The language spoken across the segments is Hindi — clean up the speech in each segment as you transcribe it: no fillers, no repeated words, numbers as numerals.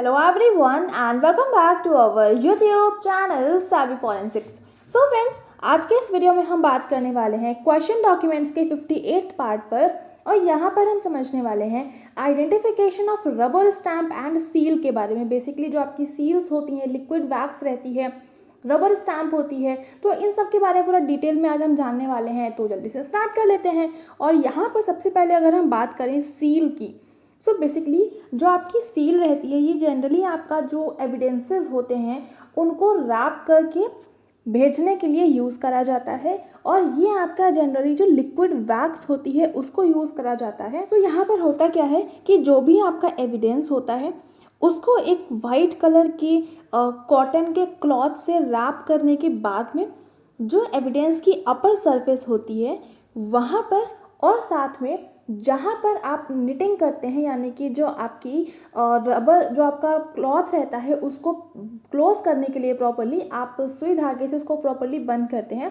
Hello everyone and welcome back to our YouTube channel savvyforensics। So friends, आज के इस वीडियो में हम बात करने वाले हैं क्वेश्चन डॉक्यूमेंट्स के 58 पार्ट पर और यहाँ पर हम समझने वाले हैं identification of rubber stamp and seal के बारे में। बेसिकली जो आपकी सील्स होती हैं, लिक्विड वैक्स रहती है, रबर स्टैम्प होती है, तो इन सब के बारे में पूरा डिटेल में आज हम जानने वाले हैं। तो जल्दी से स्टार्ट कर लेते हैं। और यहाँ पर सबसे पहले अगर हम बात करें सील की, सो बेसिकली जो आपकी सील रहती है ये जनरली आपका जो एविडेंसेस होते हैं उनको रैप करके भेजने के लिए यूज़ करा जाता है और ये आपका जनरली जो लिक्विड वैक्स होती है उसको यूज़ करा जाता है। सो यहाँ पर होता क्या है कि जो भी आपका एविडेंस होता है उसको एक वाइट कलर के कॉटन के क्लॉथ से रैप करने के बाद में जो एविडेंस की अपर सरफेस होती है वहाँ पर और साथ में जहाँ पर आप निटिंग करते हैं, यानी कि जो आपकी रबर जो आपका क्लॉथ रहता है उसको क्लोज करने के लिए प्रॉपरली आप सुई धागे से उसको प्रॉपरली बंद करते हैं,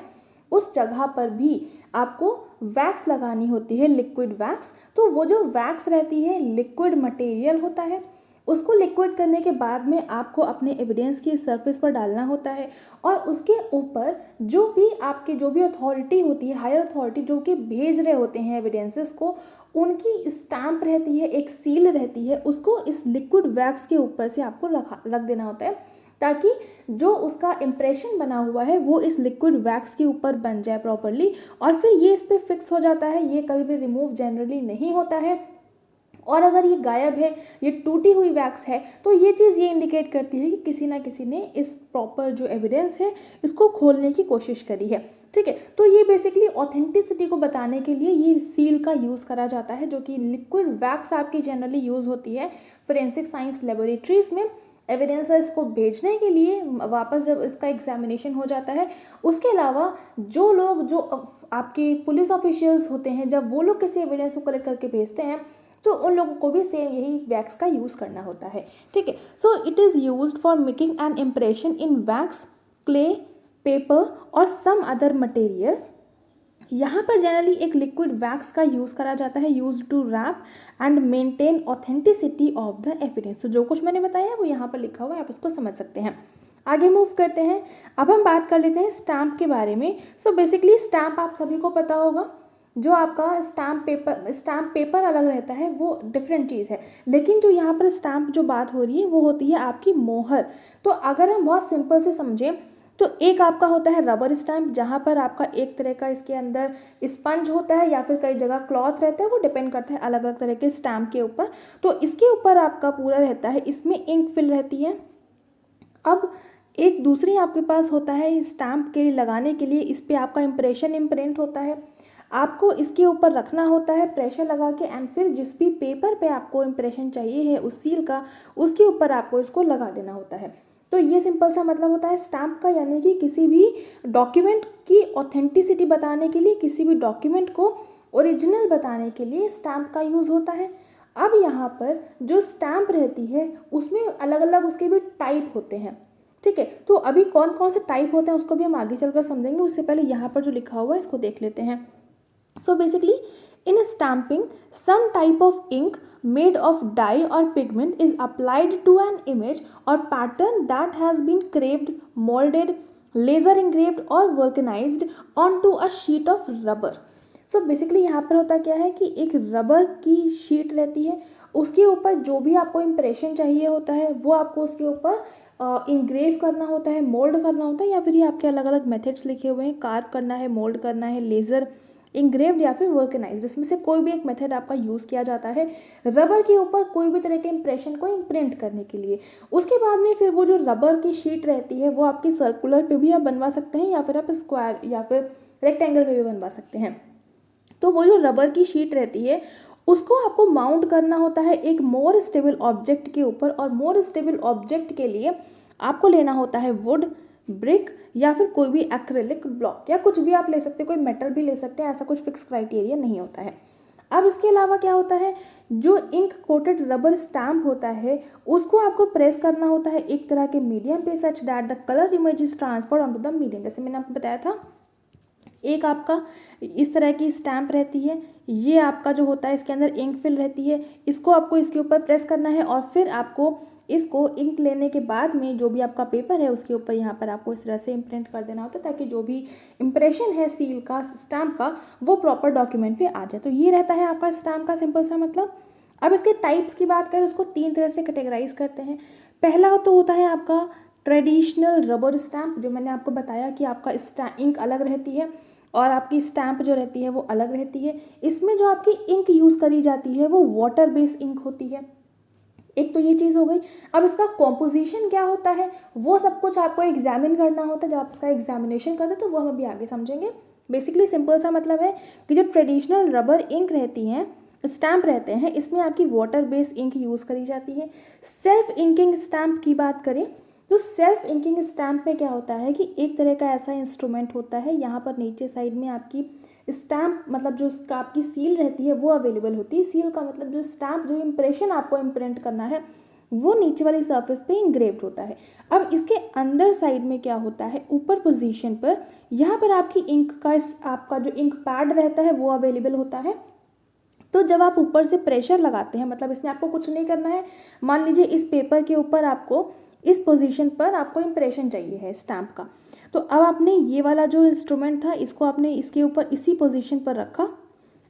उस जगह पर भी आपको वैक्स लगानी होती है, लिक्विड वैक्स। तो वो जो वैक्स रहती है लिक्विड मटेरियल होता है, उसको लिक्विड करने के बाद में आपको अपने एविडेंस की सरफेस पर डालना होता है और उसके ऊपर जो भी अथॉरिटी होती है, हायर अथॉरिटी जो कि भेज रहे होते हैं एविडेंसेस को, उनकी स्टैम्प रहती है, एक सील रहती है, उसको इस लिक्विड वैक्स के ऊपर से आपको रख देना होता है ताकि जो उसका इम्प्रेशन बना हुआ है वो इस लिक्विड वैक्स के ऊपर बन जाए प्रॉपरली और फिर ये इस पर फिक्स हो जाता है। ये कभी भी रिमूव जनरली नहीं होता है और अगर ये गायब है, ये टूटी हुई वैक्स है, तो ये चीज़ ये इंडिकेट करती है कि किसी ना किसी ने इस प्रॉपर जो एविडेंस है इसको खोलने की कोशिश करी है। ठीक है, तो ये बेसिकली ऑथेंटिसिटी को बताने के लिए ये सील का यूज़ करा जाता है, जो कि लिक्विड वैक्स आपकी जनरली यूज़ होती है फोरेंसिक साइंस लेबोरेटरीज़ में एविडेंसेस को भेजने के लिए वापस जब इसका एग्जामिनेशन हो जाता है। उसके अलावा जो लोग जो आपके पुलिस ऑफिशियल्स होते हैं, जब वो लोग किसी एविडेंस को कलेक्ट करके भेजते हैं तो उन लोगों को भी सेम यही वैक्स का यूज़ करना होता है। ठीक है, so it is used for making an impression in wax, clay, paper और सम अदर मटेरियल। यहाँ पर जनरली एक लिक्विड वैक्स का यूज़ करा जाता है, use to wrap and maintain authenticity of the evidence. तो जो कुछ मैंने बताया है वो यहाँ पर लिखा हुआ है, आप उसको समझ सकते हैं। आगे मूव करते हैं। अब हम बात कर लेते हैं स्टैम्प के बारे में। सो बेसिकली स्टैम्प आप सभी को पता होगा, जो आपका स्टैम्प पेपर अलग रहता है वो डिफरेंट चीज़ है, लेकिन जो यहाँ पर स्टैम्प जो बात हो रही है वो होती है आपकी मोहर। तो अगर हम बहुत सिंपल से समझें तो एक आपका होता है रबर स्टैम्प, जहाँ पर आपका एक तरह का इसके अंदर स्पंज होता है या फिर कई जगह क्लॉथ रहता है, वो डिपेंड करता है अलग अलग तरह के स्टैम्प के ऊपर। तो इसके ऊपर आपका पूरा रहता है, इसमें इंक फिल रहती है। अब एक दूसरी आपके पास होता है स्टैम्प के लगाने के लिए, इस पर आपका इम्प्रेशन इम्प्रिंट होता है, आपको इसके ऊपर रखना होता है प्रेशर लगा के एंड फिर जिस भी पेपर पे आपको इम्प्रेशन चाहिए है उस सील का, उसके ऊपर आपको इसको लगा देना होता है। तो ये सिंपल सा मतलब होता है स्टैम्प का, यानी कि किसी भी डॉक्यूमेंट की ऑथेंटिसिटी बताने के लिए, किसी भी डॉक्यूमेंट को ओरिजिनल बताने के लिए स्टैम्प का यूज़ होता है। अब यहाँ पर जो स्टैम्प रहती है उसमें अलग अलग उसके भी टाइप होते हैं। ठीक है, तो अभी कौन कौन से टाइप होते हैं उसको भी हम आगे चलकर समझेंगे। उससे पहले यहाँ पर जो लिखा हुआ है इसको देख लेते हैं। So basically, in stamping, some type of ink made of dye or pigment is applied to an image or pattern that has been carved, molded, laser engraved or vulcanized onto a sheet of rubber. So basically यहाँ पर होता क्या है कि एक रबर की शीट रहती है, उसके ऊपर जो भी आपको इम्प्रेशन चाहिए होता है वो आपको उसके ऊपर इंग्रेव करना होता है, मोल्ड करना होता है, या फिर ये आपके अलग अलग मेथड्स लिखे हुए हैं, कार्व करना है, मोल्ड करना है, लेज़र इंग्रेव्ड या फिर वर्कनाइज्ड, इसमें से कोई भी एक मेथड आपका यूज़ किया जाता है रबर के ऊपर कोई भी तरह के इंप्रेशन को इम्प्रिंट करने के लिए। उसके बाद में फिर वो जो रबर की शीट रहती है वो आपकी सर्कुलर पे भी आप बनवा सकते हैं या फिर आप स्क्वायर या फिर रेक्टेंगल पे भी बनवा सकते हैं। तो वो जो रबर की शीट रहती है उसको आपको माउंट करना होता है एक मोर स्टेबल ऑब्जेक्ट के ऊपर, और मोर स्टेबल ऑब्जेक्ट के लिए आपको लेना होता है वुड, ब्रिक या फिर कोई भी एक्रेलिक ब्लॉक, या कुछ भी आप ले सकते हैं, कोई मेटल भी ले सकते हैं, ऐसा कुछ फिक्स क्राइटेरिया नहीं होता है। अब इसके अलावा क्या होता है, जो इंक कोटेड रबर स्टैम्प होता है उसको आपको प्रेस करना होता है एक तरह के मीडियम पे, such that the colour image is transfer on to the medium. जैसे मैंने आपको बताया था, एक आपका इस तरह की स्टैम्प रहती है, ये आपका जो होता है इसके अंदर इंक फिल रहती है, इसको आपको इसके ऊपर प्रेस करना है और फिर आपको इसको इंक लेने के बाद में जो भी आपका पेपर है उसके ऊपर यहाँ पर आपको इस तरह से इम्प्रिंट कर देना होता है, ताकि जो भी इम्प्रेशन है सील का, स्टैम्प का, वो प्रॉपर डॉक्यूमेंट पे आ जाए। तो ये रहता है आपका स्टैम्प का सिंपल सा मतलब। अब इसके टाइप्स की बात करें, उसको 3 तरह से कैटेगराइज करते हैं। पहला तो होता है आपका ट्रेडिशनल रबर स्टैम्प, जो मैंने आपको बताया कि आपका इंक अलग रहती है और आपकी स्टैम्प जो रहती है वो अलग रहती है। इसमें जो आपकी इंक यूज़ करी जाती है वो वाटर बेस्ड इंक होती है। एक तो ये चीज़ हो गई। अब इसका कॉम्पोजिशन क्या होता है वो सब कुछ आपको एग्जामिन करना होता है। जब आप इसका एग्जामिनेशन करते हैं तो वो हम अभी आगे समझेंगे। बेसिकली सिंपल सा मतलब है कि जो ट्रेडिशनल रबर इंक रहती हैं, स्टैम्प रहते हैं, इसमें आपकी वाटर बेस्ड इंक यूज़ करी जाती है। सेल्फ इंकिंग स्टैम्प की बात करें तो सेल्फ इंकिंग स्टैम्प में क्या होता है कि एक तरह का ऐसा इंस्ट्रूमेंट होता है, यहाँ पर नीचे साइड में आपकी स्टैम्प मतलब जो उसका आपकी सील रहती है वो अवेलेबल होती है। सील का मतलब जो स्टैम्प, जो इम्प्रेशन आपको इम्प्रिंट करना है वो नीचे वाली सरफेस पे इंग्रेव्ड होता है। अब इसके अंदर साइड में क्या होता है, ऊपर पोजीशन पर यहाँ पर आपकी इंक का आपका जो इंक पैड रहता है वो अवेलेबल होता है। तो जब आप ऊपर से प्रेशर लगाते हैं, मतलब इसमें आपको कुछ नहीं करना है, मान लीजिए इस पेपर के ऊपर आपको इस पोजीशन पर आपको इम्प्रेशन चाहिए है स्टैम्प का, तो अब आपने ये वाला जो इंस्ट्रूमेंट था इसको आपने इसके ऊपर इसी पोजीशन पर रखा।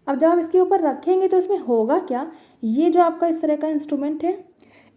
अब जब आप इसके ऊपर रखेंगे तो इसमें होगा क्या, ये जो आपका इस तरह का इंस्ट्रूमेंट है,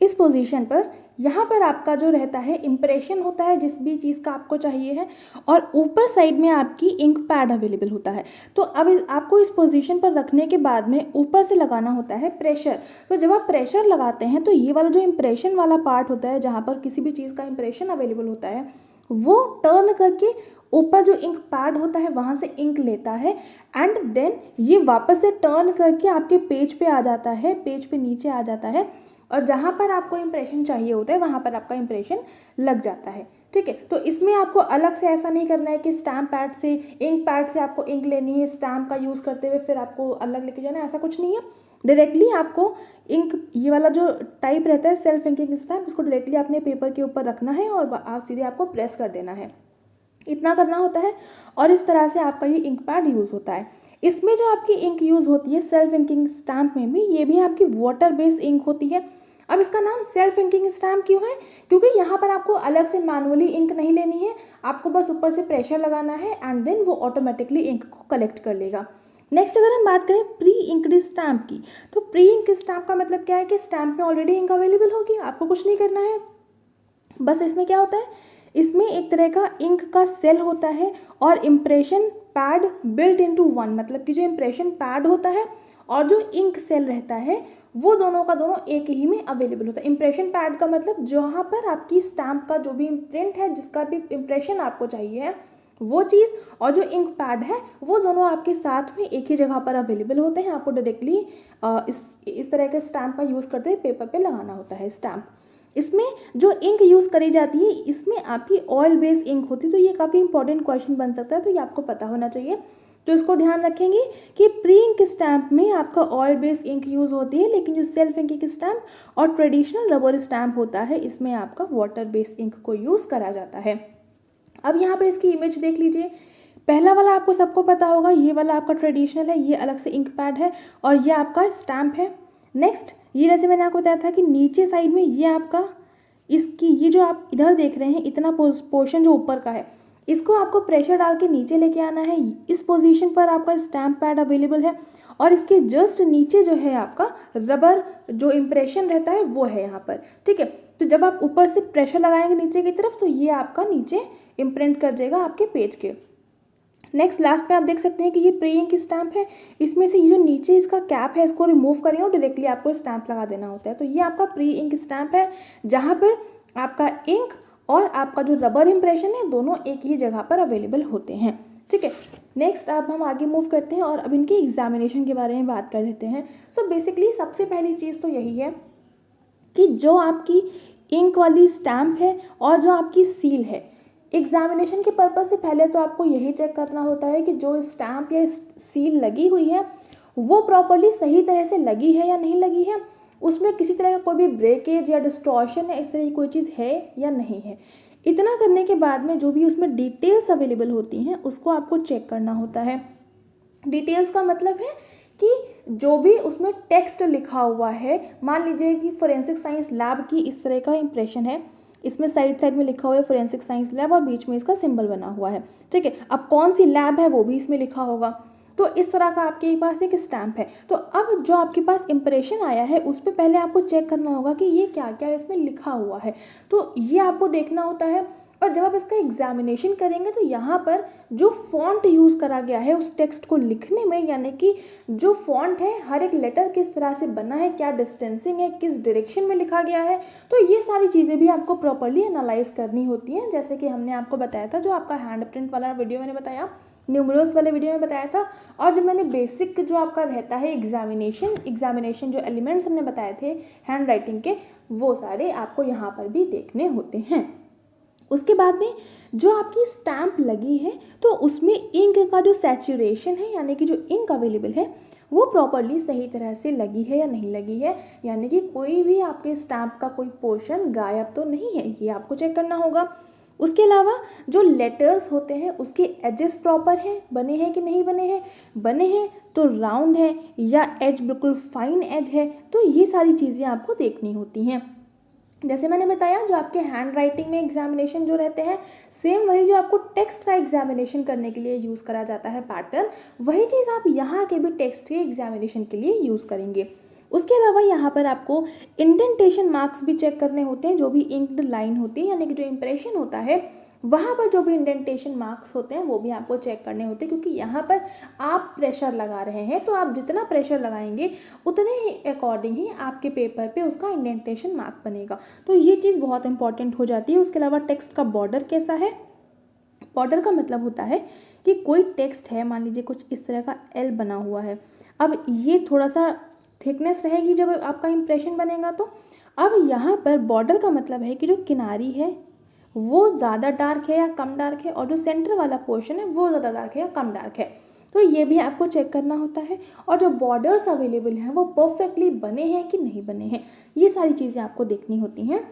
इस पोजीशन पर यहाँ पर आपका जो रहता है इम्प्रेशन होता है जिस भी चीज़ का आपको चाहिए है, और ऊपर साइड में आपकी इंक पैड अवेलेबल होता है। तो अब आपको इस पोजीशन पर रखने के बाद में ऊपर से लगाना होता है प्रेशर। तो जब आप प्रेशर लगाते हैं तो ये वाला जो इम्प्रेशन वाला पार्ट होता है, जहाँ पर किसी भी चीज़ का इम्प्रेशन अवेलेबल होता है, वो टर्न करके ऊपर जो इंक पैड होता है वहाँ से इंक लेता है, एंड देन ये वापस से टर्न करके आपके पेज पे आ जाता है, पेज पे नीचे आ जाता है, और जहाँ पर आपको इम्प्रेशन चाहिए होता है वहाँ पर आपका इम्प्रेशन लग जाता है। ठीक है, तो इसमें आपको अलग से ऐसा नहीं करना है कि स्टैम्प पैड से, इंक पैड से आपको इंक लेनी है स्टैम्प का यूज़ करते हुए फिर आपको अलग लेके जाना है, ऐसा कुछ नहीं है। डायरेक्टली आपको इंक, ये वाला जो टाइप रहता है सेल्फ इंकिंग स्टैम्प, इसको डायरेक्टली अपने पेपर के ऊपर रखना है और आप सीधे आपको प्रेस कर देना है, इतना करना होता है। और इस तरह से आपका ये इंक पैड यूज़ होता है। इसमें जो आपकी इंक यूज़ होती है सेल्फ इंकिंग स्टैम्प में भी, ये भी आपकी वाटर बेस्ड इंक होती है। अब इसका नाम सेल्फ इंकिंग स्टैम्प क्यों है, क्योंकि यहाँ पर आपको अलग से मैनुअली इंक नहीं लेनी है, आपको बस ऊपर से प्रेशर लगाना है एंड देन वो ऑटोमेटिकली इंक को कलेक्ट कर लेगा। नेक्स्ट अगर हम बात करें प्री इंक्ड स्टैम्प की, तो प्री इंक स्टैम्प का मतलब क्या है कि स्टैम्प में ऑलरेडी इंक अवेलेबल होगी, आपको कुछ नहीं करना है। बस इसमें क्या होता है, इसमें एक तरह का इंक का सेल होता है और impression pad built into one, मतलब कि जो इम्प्रेशन पैड होता है और जो इंक सेल रहता है वो दोनों का दोनों एक ही में अवेलेबल होता है। इम्प्रेशन पैड का मतलब जहाँ पर आपकी स्टैम्प का जो भी प्रिंट है, जिसका भी इम्प्रेशन आपको चाहिए है वो चीज़, और जो इंक पैड है वो दोनों आपके साथ में एक ही जगह पर अवेलेबल होते हैं। आपको डायरेक्टली इस तरह के स्टैम्प का यूज़ करते हुए पेपर पे लगाना होता है स्टैम्प। इसमें जो इंक यूज़ करी जाती है इसमें आपकी ऑयल बेस्ड इंक होती है। तो ये काफ़ी इंपॉर्टेंट क्वेश्चन बन सकता है, तो ये आपको पता होना चाहिए, तो इसको ध्यान रखेंगे कि प्री इंक स्टैम्प में आपका ऑयल बेस्ड इंक यूज़ होती है, लेकिन जो सेल्फ इंकिंग स्टैम्प और ट्रेडिशनल रबर स्टैम्प होता है इसमें आपका वाटर बेस्ड इंक को यूज़ करा जाता है। अब यहाँ पर इसकी इमेज देख लीजिए। पहला वाला आपको सबको पता होगा, ये वाला आपका ट्रेडिशनल है, ये अलग से इंक पैड है और ये आपका स्टैम्प है। नेक्स्ट ये जैसे मैंने आपको बताया था कि नीचे साइड में ये आपका, इसकी ये जो आप इधर देख रहे हैं इतना पोर्शन जो ऊपर का है, इसको आपको प्रेशर डाल के नीचे लेके आना है। इस पोजीशन पर आपका स्टैम्प पैड अवेलेबल है और इसके जस्ट नीचे जो है आपका रबर जो इम्प्रेशन रहता है वो है यहाँ पर। ठीक है, तो जब आप ऊपर से प्रेशर लगाएंगे नीचे की तरफ तो ये आपका नीचे इम्प्रिंट कर देगा आपके पेज के। नेक्स्ट लास्ट में आप देख सकते हैं कि ये प्री इंक स्टैम्प है, इसमें से ये जो नीचे इसका कैप है इसको रिमूव करेंगे और डायरेक्टली आपको स्टैम्प लगा देना होता है। तो ये आपका प्री इंक स्टैम्प है जहाँ पर आपका इंक और आपका जो रबर इम्प्रेशन है दोनों एक ही जगह पर अवेलेबल होते हैं। ठीक है, नेक्स्ट अब हम आगे मूव करते हैं और अब इनके एग्जामिनेशन के बारे में बात कर लेते हैं। सो बेसिकली सबसे पहली चीज़ तो यही है कि जो आपकी इंक वाली स्टैम्प है और जो आपकी सील है, एग्जामिनेशन के पर्पज़ से पहले तो आपको यही चेक करना होता है कि जो स्टैम्प या सील लगी हुई है वो प्रॉपर्ली सही तरह से लगी है या नहीं लगी है, उसमें किसी तरह का कोई भी ब्रेकेज या डिस्टॉर्शन या इस तरह की कोई चीज़ है या नहीं है। इतना करने के बाद में जो भी उसमें डिटेल्स अवेलेबल होती हैं उसको आपको चेक करना होता है। डिटेल्स का मतलब है कि जो भी उसमें टेक्स्ट लिखा हुआ है, मान लीजिए कि फोरेंसिक साइंस लैब की इस तरह का इंप्रेशन है, इसमें साइड साइड में लिखा हुआ है फोरेंसिक साइंस लैब और बीच में इसका सिंबल बना हुआ है, ठीक है। अब कौन सी लैब है वो भी इसमें लिखा होगा। तो इस तरह का आपके पास एक स्टैम्प है। तो अब जो आपके पास इंप्रेशन आया है उस पर पहले आपको चेक करना होगा कि ये क्या क्या इसमें लिखा हुआ है, तो ये आपको देखना होता है। और जब आप इसका एग्जामिनेशन करेंगे तो यहाँ पर जो फॉन्ट यूज़ करा गया है उस टेक्स्ट को लिखने में, यानी कि जो फॉन्ट है हर एक लेटर किस तरह से बना है, क्या डिस्टेंसिंग है, किस डायरेक्शन में लिखा गया है, तो ये सारी चीज़ें भी आपको प्रॉपर्ली एनालाइज करनी होती हैं। जैसे कि हमने आपको बताया था, जो आपका हैंड प्रिंट वाला वीडियो मैंने बताया, न्यूमरल्स वाले वीडियो में बताया था, और जो मैंने बेसिक जो आपका रहता है एग्जामिनेशन जो एलिमेंट्स हमने बताए थे हैंड राइटिंग के, वो सारे आपको यहाँ पर भी देखने होते हैं। उसके बाद में जो आपकी स्टैम्प लगी है तो उसमें इंक का जो सैचुरेशन है, यानी कि जो इंक अवेलेबल है वो प्रॉपर्ली सही तरह से लगी है या नहीं लगी है, यानी कि कोई भी आपके स्टैम्प का कोई पोर्शन गायब तो नहीं है, ये आपको चेक करना होगा। उसके अलावा जो लेटर्स होते हैं उसके एजेस प्रॉपर हैं, बने हैं कि नहीं बने हैं तो राउंड है या एज बिल्कुल फाइन एज है, तो ये सारी चीज़ें आपको देखनी होती हैं। जैसे मैंने बताया, जो आपके हैंड राइटिंग में एग्जामिनेशन जो रहते हैं, सेम वही जो आपको टेक्स्ट का एग्जामिनेशन करने के लिए यूज़ करा जाता है पैटर्न, वही चीज़ आप यहाँ के भी टेक्स्ट के एग्जामिनेशन के लिए यूज़ करेंगे। उसके अलावा यहाँ पर आपको इंडेंटेशन मार्क्स भी चेक करने होते हैं, जो भी इंक्ड लाइन होती है, यानी कि जो इंप्रेशन होता है वहाँ पर जो भी इंडेंटेशन मार्क्स होते हैं वो भी आपको चेक करने होते हैं, क्योंकि यहाँ पर आप प्रेशर लगा रहे हैं, तो आप जितना प्रेशर लगाएंगे उतने ही अकॉर्डिंग ही आपके पेपर पे उसका इंडेंटेशन मार्क बनेगा। तो ये चीज़ बहुत इंपॉर्टेंट हो जाती है। उसके अलावा टेक्स्ट का बॉर्डर कैसा है, बॉर्डर का मतलब होता है कि कोई टेक्स्ट है, मान लीजिए कुछ इस तरह का एल बना हुआ है, अब ये थोड़ा सा थिकनेस रहेगी जब आपका इंप्रेशन बनेगा, तो अब यहाँ पर बॉर्डर का मतलब है कि जो किनारी है वो ज़्यादा डार्क है या कम डार्क है, और जो सेंटर वाला पोर्शन है वो ज़्यादा डार्क है या कम डार्क है, तो ये भी आपको चेक करना होता है। और जो बॉर्डर्स अवेलेबल हैं वो परफेक्टली बने हैं कि नहीं बने हैं, ये सारी चीज़ें आपको देखनी होती हैं।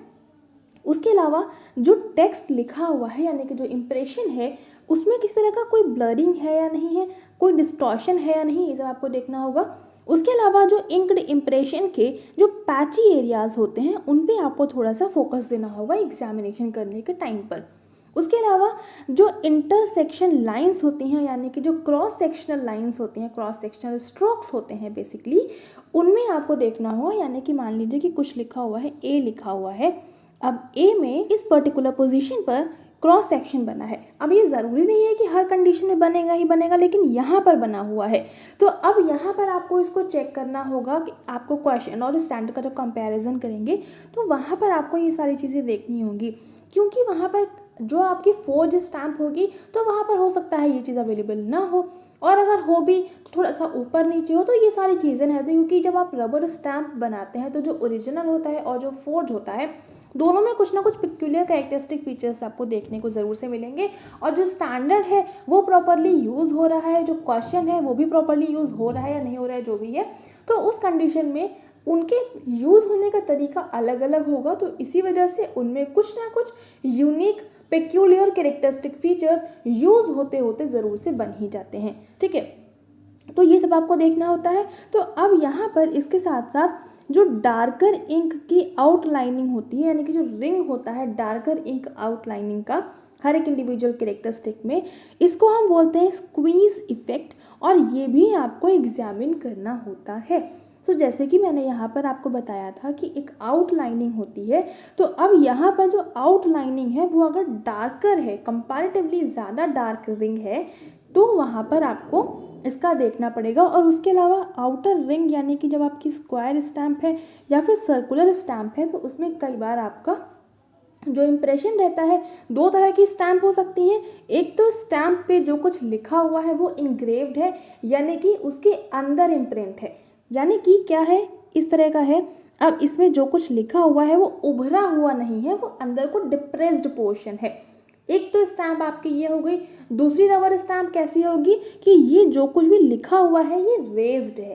उसके अलावा जो टेक्स्ट लिखा हुआ है, यानी कि जो इंप्रेशन है, उसमें किसी तरह का कोई ब्लरिंग है या नहीं है, कोई डिस्टॉर्शन है या नहीं, ये सब आपको देखना होगा। उसके अलावा जो इंक्ड इंप्रेशन के जो पैची एरियाज़ होते हैं उन पे आपको थोड़ा सा फोकस देना होगा एग्जामिनेशन करने के टाइम पर। उसके अलावा जो इंटरसेक्शन लाइंस होती हैं, यानी कि जो क्रॉस सेक्शनल लाइंस होती हैं, क्रॉस सेक्शनल स्ट्रोक्स होते हैं बेसिकली, उनमें आपको देखना होगा। यानी कि मान लीजिए कि कुछ लिखा हुआ है, ए लिखा हुआ है, अब ए में इस पर्टिकुलर पोजीशन पर क्रॉस सेक्शन बना है। अब ये ज़रूरी नहीं है कि हर कंडीशन में बनेगा ही बनेगा, लेकिन यहाँ पर बना हुआ है, तो अब यहाँ पर आपको इसको चेक करना होगा कि आपको क्वेश्चन और स्टैंडर्ड का जब कंपैरिजन करेंगे तो वहाँ पर आपको ये सारी चीज़ें देखनी होंगी, क्योंकि वहाँ पर जो आपकी फोर्ज स्टैम्प होगी तो वहाँ पर हो सकता है ये चीज़ अवेलेबल ना हो, और अगर हो भी तो थोड़ा सा ऊपर नीचे हो, तो ये सारी चीज़ें रहती हैं। क्योंकि जब आप रबर स्टैम्प बनाते हैं तो जो ओरिजिनल होता है और जो फोर्ज होता है, दोनों में कुछ ना कुछ पिक्यूलियर कैरेक्टरिस्टिक फीचर्स आपको देखने को ज़रूर से मिलेंगे, और जो स्टैंडर्ड है वो प्रॉपरली यूज़ हो रहा है, जो क्वेश्चन है वो भी प्रॉपरली यूज़ हो रहा है या नहीं हो रहा है, जो भी है, तो उस कंडीशन में उनके यूज़ होने का तरीका अलग अलग होगा। तो इसी वजह से उनमें कुछ ना कुछ unique peculiar characteristic features use होते होते ज़रूर से बन ही जाते हैं, ठीक है। तो ये सब आपको देखना होता है। तो अब यहाँ पर इसके साथ साथ जो डार्कर इंक की आउटलाइनिंग होती है, यानी कि जो रिंग होता है डार्कर इंक आउटलाइनिंग का हर एक इंडिविजुअल कैरेक्टरिस्टिक में, इसको हम बोलते हैं स्क्वीज इफेक्ट, और ये भी आपको एग्जामिन करना होता है। तो जैसे कि मैंने यहाँ पर आपको बताया था कि एक आउटलाइनिंग होती है, तो अब यहाँ पर जो आउटलाइनिंग है वो अगर डार्कर है, कंपैरेटिवली ज़्यादा डार्क रिंग है, तो वहाँ पर आपको इसका देखना पड़ेगा। और उसके अलावा आउटर रिंग, यानी कि जब आपकी स्क्वायर स्टैम्प है या फिर सर्कुलर स्टैम्प है, तो उसमें कई बार आपका जो इम्प्रेशन रहता है, दो तरह की स्टैम्प हो सकती हैं। एक तो स्टैम्प पे जो कुछ लिखा हुआ है वो इंग्रेव्ड है, यानी कि उसके अंदर इम्प्रिंट है, यानी कि क्या है, इस तरह का है। अब इसमें जो कुछ लिखा हुआ है वो उभरा हुआ नहीं है, वो अंदर को डिप्रेस्ड पोर्शन है। एक तो स्टैम्प आपकी ये हो गई। दूसरी रबर स्टैम्प कैसी होगी कि ये जो कुछ भी लिखा हुआ है ये रेज्ड है,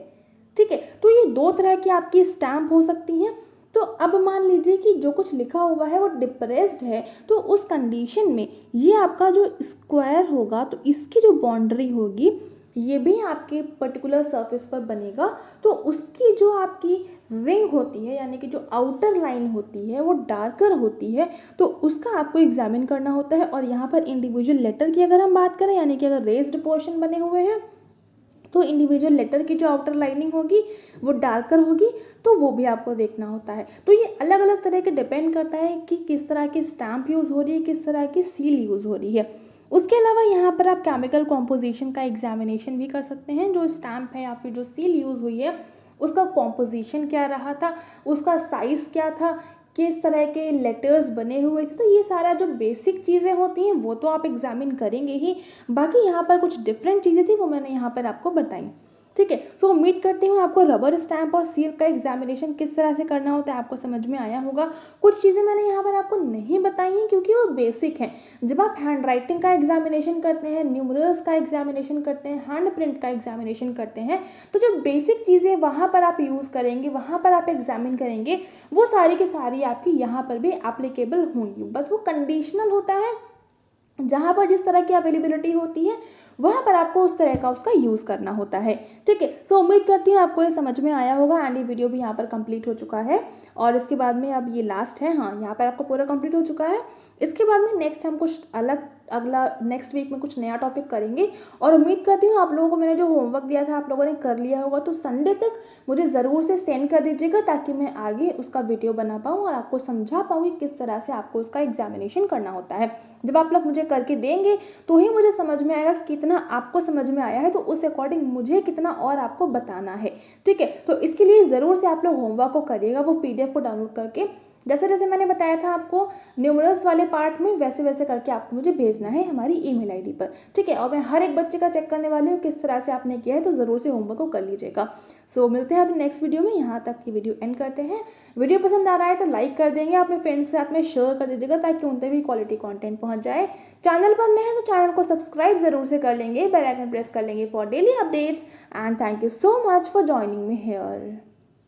ठीक है। तो ये दो तरह की आपकी स्टैम्प हो सकती हैं। तो अब मान लीजिए कि जो कुछ लिखा हुआ है वो डिप्रेस्ड है, तो उस कंडीशन में ये आपका जो स्क्वायर होगा तो इसकी जो बाउंड्री होगी ये भी आपके पर्टिकुलर सरफेस पर बनेगा, तो उसकी जो आपकी रिंग होती है यानी कि जो आउटर लाइन होती है वो डार्कर होती है, तो उसका आपको एग्जामिन करना होता है। और यहाँ पर इंडिविजुअल लेटर की अगर हम बात करें, यानी कि अगर रेज्ड पोर्शन बने हुए हैं तो इंडिविजुअल लेटर की जो आउटर लाइनिंग होगी वो डार्कर होगी, तो वो भी आपको देखना होता है। तो ये अलग अलग तरह के डिपेंड करता है कि किस तरह की स्टैम्प यूज़ हो रही है, किस तरह की सील यूज़ हो रही है। उसके अलावा यहाँ पर आप केमिकल कॉम्पोजिशन का एग्जामिनेशन भी कर सकते हैं। जो स्टैम्प है या फिर जो सील यूज़ हुई है उसका कॉम्पोजिशन क्या रहा था, उसका साइज़ क्या था, किस तरह के लेटर्स बने हुए थे, तो ये सारा जो बेसिक चीज़ें होती हैं वो तो आप एग्जामिन करेंगे ही। बाकी यहाँ पर कुछ डिफरेंट चीज़ें थी वो मैंने यहाँ पर आपको बताई। ठीक है, सो उम्मीद करती हूँ आपको रबर स्टैम्प और सील का एग्जामिनेशन किस तरह से करना होता है आपको समझ में आया होगा। कुछ चीज़ें मैंने यहाँ पर आपको नहीं बताई हैं क्योंकि वो बेसिक हैं। जब आप हैंड राइटिंग का एग्जामिनेशन करते हैं, न्यूमरल्स का एग्जामिनेशन करते हैं, हैंड प्रिंट का एग्जामिनेशन करते हैं, तो जो बेसिक चीज़ें वहाँ पर आप यूज़ करेंगे, वहाँ पर आप एग्जामिन करेंगे, वो सारी की सारी आपकी यहाँ पर भी एप्लीकेबल होंगी। बस वो कंडीशनल होता है, जहाँ पर जिस तरह की अवेलेबिलिटी होती है वहाँ पर आपको उस तरह का उसका यूज़ करना होता है। ठीक है, सो उम्मीद करती हूँ आपको ये समझ में आया होगा। एंड ये वीडियो भी यहाँ पर कंप्लीट हो चुका है और इसके बाद में अब ये लास्ट है। हाँ, यहाँ पर आपको पूरा कंप्लीट हो चुका है। इसके बाद में नेक्स्ट हम कुछ अगला नेक्स्ट वीक में कुछ नया टॉपिक करेंगे और उम्मीद करती हूँ आप लोगों को मैंने जो होमवर्क दिया था आप लोगों ने कर लिया होगा। तो संडे तक मुझे ज़रूर से सेंड कर दीजिएगा ताकि मैं आगे उसका वीडियो बना पाऊँ और आपको समझा पाऊँ कि किस तरह से आपको उसका एग्जामिनेशन करना होता है। जब आप लोग मुझे करके देंगे तो ही मुझे समझ में आएगा कि कितना आपको समझ में आया है, तो उस अकॉर्डिंग मुझे कितना और आपको बताना है। ठीक है, तो इसके लिए ज़रूर से आप लोग होमवर्क को करिएगा, वो PDF को डाउनलोड करके जैसे जैसे मैंने बताया था आपको न्यूमरल्स वाले पार्ट में, वैसे वैसे करके आपको मुझे भेजना है हमारी ईमेल आईडी पर। ठीक है, और मैं हर एक बच्चे का चेक करने वाली हूँ किस तरह से आपने किया है, तो ज़रूर से होमवर्क को कर लीजिएगा। सो मिलते हैं अपने नेक्स्ट वीडियो में। यहाँ तक की वीडियो एंड करते हैं। वीडियो पसंद आ रहा है तो लाइक कर देंगे, अपने फ्रेंड्स के साथ में शेयर कर दीजिएगा ताकि उन तक भी क्वालिटी कंटेंट पहुँच जाए। चैनल पर नए हैं तो चैनल को सब्सक्राइब जरूर से कर लेंगे, बेल आइकन प्रेस कर लेंगे for daily updates. And thank you so much for joining me here.